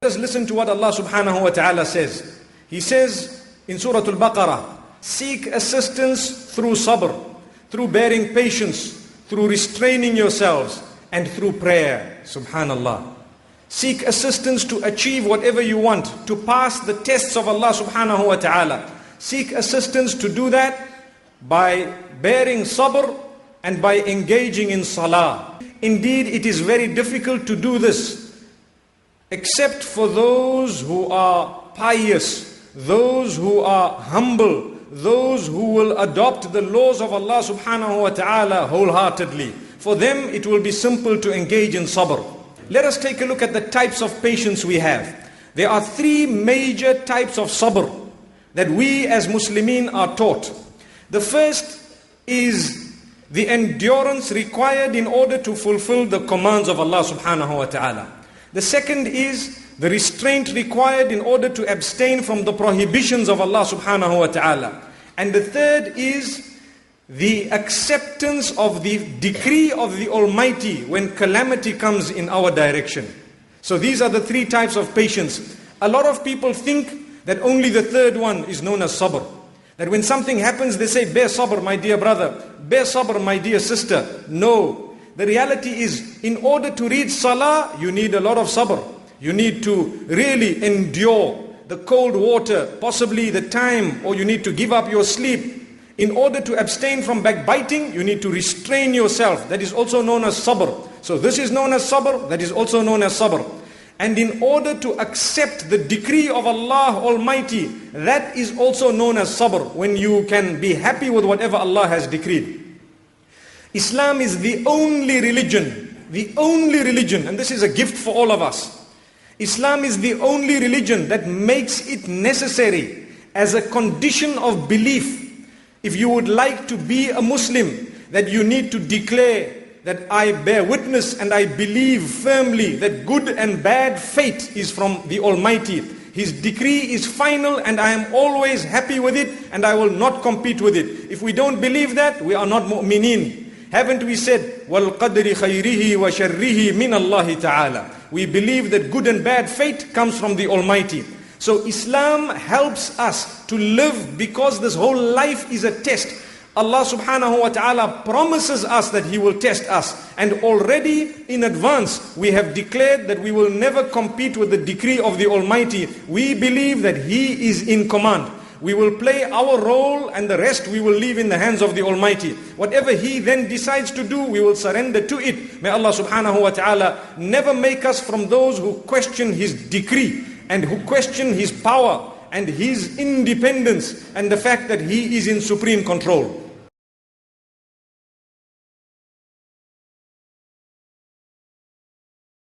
Let us listen to what Allah subhanahu wa ta'ala says. He says in Surah Al-Baqarah, seek assistance through sabr, through bearing patience, through restraining yourselves, and through prayer. Subhanallah. Seek assistance to achieve whatever you want, to pass the tests of Allah subhanahu wa ta'ala. Seek assistance to do that by bearing sabr and by engaging in salah. Indeed, it is very difficult to do this, except for those who are pious, those who are humble, those who will adopt the laws of Allah subhanahu wa ta'ala wholeheartedly. For them it will be simple to engage in sabr. Let us take a look at the types of patience we have. There are three major types of sabr that we as Muslimin are taught. The first is the endurance required in order to fulfill the commands of Allah subhanahu wa ta'ala. The second is the restraint required in order to abstain from the prohibitions of Allah subhanahu wa ta'ala. And the third is the acceptance of the decree of the Almighty when calamity comes in our direction. So these are the three types of patience. A lot of people think that only the third one is known as sabr. That when something happens, they say, bear sabr, my dear brother. Bear sabr, my dear sister. No. The reality is, in order to read salah, you need a lot of sabr. You need to really endure the cold water, possibly the time, or you need to give up your sleep. In order to abstain from backbiting, you need to restrain yourself. That is also known as sabr. So this is known as sabr, that is also known as sabr. And in order to accept the decree of Allah Almighty, that is also known as sabr, when you can be happy with whatever Allah has decreed. Islam is the only religion, and this is a gift for all of us. Islam is the only religion that makes it necessary as a condition of belief. If you would like to be a Muslim, that you need to declare that I bear witness and I believe firmly that good and bad fate is from the Almighty. His decree is final and I am always happy with it and I will not compete with it. If we don't believe that, we are not mu'mineen. Haven't we said, وَالْقَدْرِ خَيْرِهِ وَشَرِّهِ مِنَ اللَّهِ تَعَالَى. We believe that good and bad fate comes from the Almighty. So Islam helps us to live, because this whole life is a test. Allah subhanahu wa ta'ala promises us that He will test us. And already in advance we have declared that we will never compete with the decree of the Almighty. We believe that He is in command. We will play our role and the rest we will leave in the hands of the Almighty. Whatever He then decides to do, we will surrender to it. May Allah subhanahu wa ta'ala never make us from those who question His decree and who question His power and His independence and the fact that He is in supreme control.